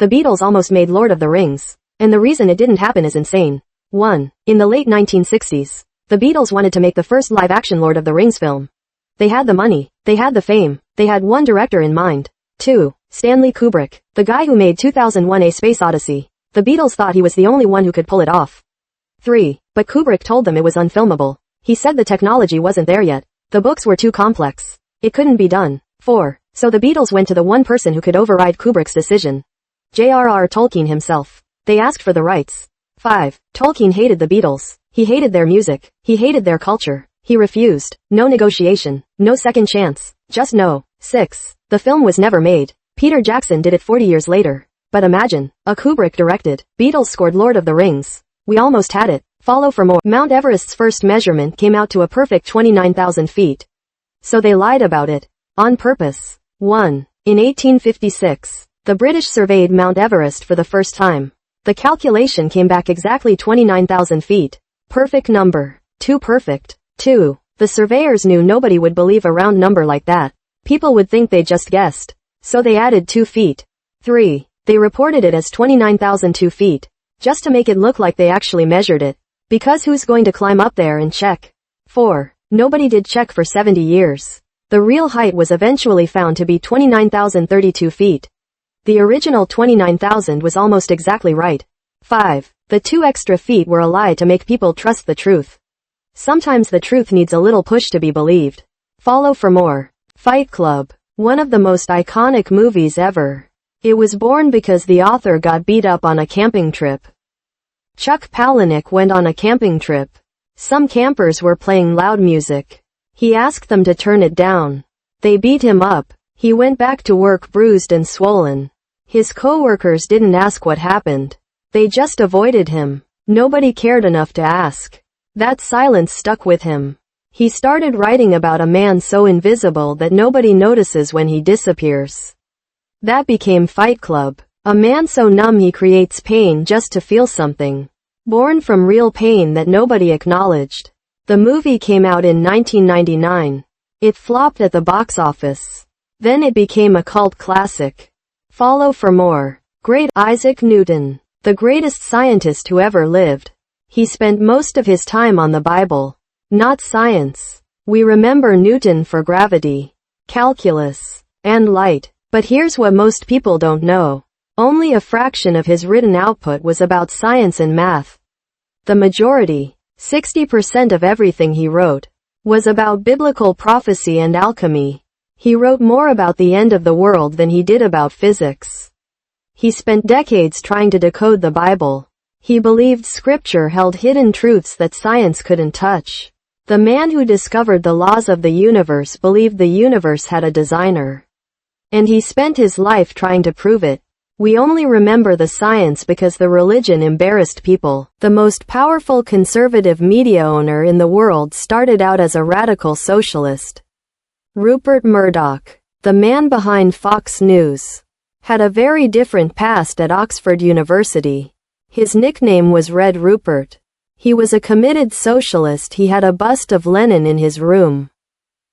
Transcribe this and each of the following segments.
The Beatles almost made Lord of the Rings. And the reason it didn't happen is insane. 1. In the late 1960s, the Beatles wanted to make the first live-action Lord of the Rings film. They had the money, they had the fame, they had one director in mind. 2. Stanley Kubrick, the guy who made 2001: A Space Odyssey. The Beatles thought he was the only one who could pull it off. 3. But Kubrick told them it was unfilmable. He said the technology wasn't there yet. The books were too complex. It couldn't be done. 4. So the Beatles went to the one person who could override Kubrick's decision. J.R.R. Tolkien himself. They asked for the rights. 5. Tolkien hated the Beatles. He hated their music. He hated their culture. He refused. No negotiation. No second chance. Just no. 6. The film was never made. Peter Jackson did it 40 years later. But imagine, a Kubrick directed, Beatles scored Lord of the Rings. We almost had it. Follow for more. Mount Everest's first measurement came out to a perfect 29,000 feet. So they lied about it. On purpose. 1. In 1856, the British surveyed Mount Everest for the first time. The calculation came back exactly 29,000 feet. Perfect number. Too perfect. 2. The surveyors knew nobody would believe a round number like that. People would think they just guessed. So they added 2 feet. 3. They reported it as 29,002 feet. Just to make it look like they actually measured it. Because who's going to climb up there and check? 4. Nobody did check for 70 years. The real height was eventually found to be 29,032 feet. The original 29,000 was almost exactly right. 5. The 2 extra feet were a lie to make people trust the truth. Sometimes the truth needs a little push to be believed. Follow for more. Fight Club. One of the most iconic movies ever. It was born because the author got beat up on a camping trip. Chuck Palahniuk went on a camping trip. Some campers were playing loud music. He asked them to turn it down. They beat him up. He went back to work bruised and swollen. His co-workers didn't ask what happened. They just avoided him. Nobody cared enough to ask. That silence stuck with him. He started writing about a man so invisible that nobody notices when he disappears. That became Fight Club. A man so numb he creates pain just to feel something. Born from real pain that nobody acknowledged. The movie came out in 1999. It flopped at the box office. Then it became a cult classic. Follow for more. Great Isaac Newton. The greatest scientist who ever lived. He spent most of his time on the Bible. Not science. We remember Newton for gravity, calculus, and light. But here's what most people don't know. Only a fraction of his written output was about science and math. The majority, 60% of everything he wrote, was about biblical prophecy and alchemy. He wrote more about the end of the world than he did about physics. He spent decades trying to decode the Bible. He believed scripture held hidden truths that science couldn't touch. The man who discovered the laws of the universe believed the universe had a designer. And he spent his life trying to prove it. We only remember the science because the religion embarrassed people. The most powerful conservative media owner in the world started out as a radical socialist. Rupert Murdoch, the man behind Fox News, had a very different past at Oxford University. His nickname was Red Rupert. He was a committed socialist. He had a bust of Lenin in his room.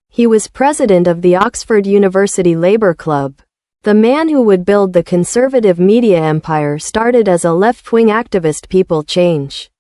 He was president of the Oxford University Labour Club. The man who would build the conservative media empire started as a left-wing activist. People change.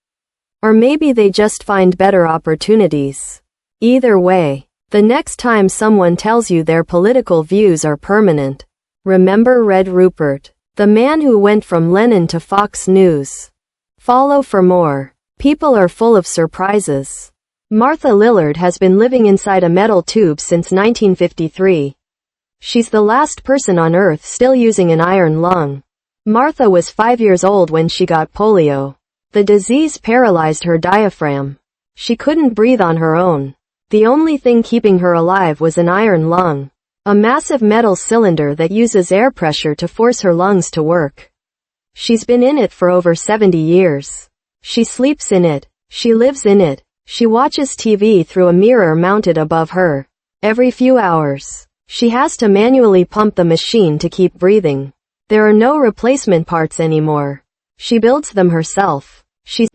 Or maybe they just find better opportunities. Either way, the next time someone tells you their political views are permanent, remember Red Rupert, the man who went from Lenin to Fox News. Follow for more. People are full of surprises. Martha Lillard has been living inside a metal tube since 1953. She's the last person on Earth still using an iron lung. Martha was 5 years old when she got polio. The disease paralyzed her diaphragm. She couldn't breathe on her own. The only thing keeping her alive was an iron lung. A massive metal cylinder that uses air pressure to force her lungs to work. She's been in it for over 70 years. She sleeps in it. She lives in it. She watches TV through a mirror mounted above her. Every few hours, she has to manually pump the machine to keep breathing. There are no replacement parts anymore. She builds them herself.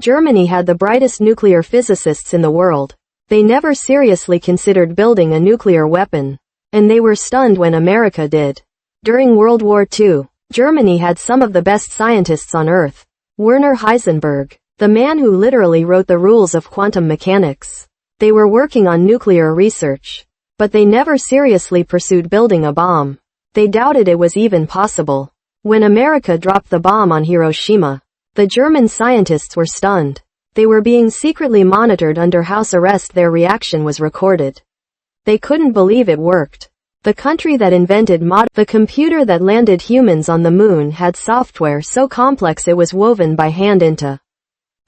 Germany had the brightest nuclear physicists in the world. They never seriously considered building a nuclear weapon. And they were stunned when America did. During World War II, Germany had some of the best scientists on Earth. Werner Heisenberg, the man who literally wrote the rules of quantum mechanics. They were working on nuclear research. But they never seriously pursued building a bomb. They doubted it was even possible. When America dropped the bomb on Hiroshima, the German scientists were stunned. They were being secretly monitored under house arrest. Their reaction was recorded. They couldn't believe it worked. The country that invented the computer that landed humans on the moon had software so complex it was woven by hand into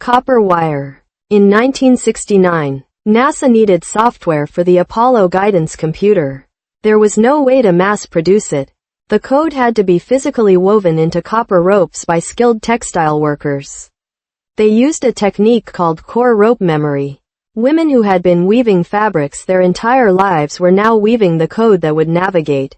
copper wire. In 1969, NASA needed software for the Apollo guidance computer. There was no way to mass produce it. The code had to be physically woven into copper ropes by skilled textile workers. They used a technique called core rope memory. Women who had been weaving fabrics their entire lives were now weaving the code that would navigate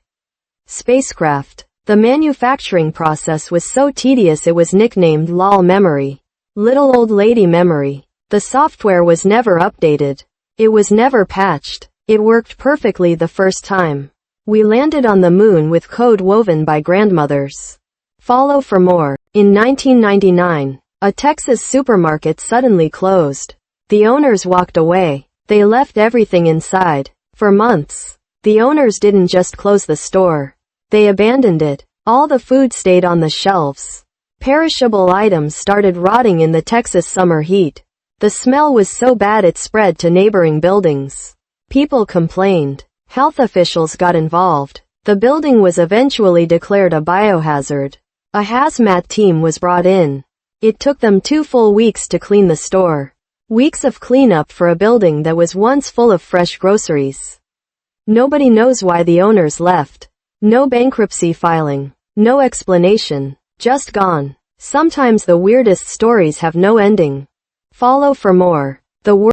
spacecraft. The manufacturing process was so tedious it was nicknamed LOL memory. Little old lady memory. The software was never updated. It was never patched. It worked perfectly the first time. We landed on the moon with code woven by grandmothers. Follow for more. In 1999, a Texas supermarket suddenly closed. The owners walked away. They left everything inside. For months, the owners didn't just close the store. They abandoned it. All the food stayed on the shelves. Perishable items started rotting in the Texas summer heat. The smell was so bad it spread to neighboring buildings. People complained. Health officials got involved. The building was eventually declared a biohazard. A hazmat team was brought in. It took them 2 full weeks to clean the store. Weeks of cleanup for a building that was once full of fresh groceries. Nobody knows why the owners left. No bankruptcy filing. No explanation. Just gone. Sometimes the weirdest stories have no ending. Follow for more. The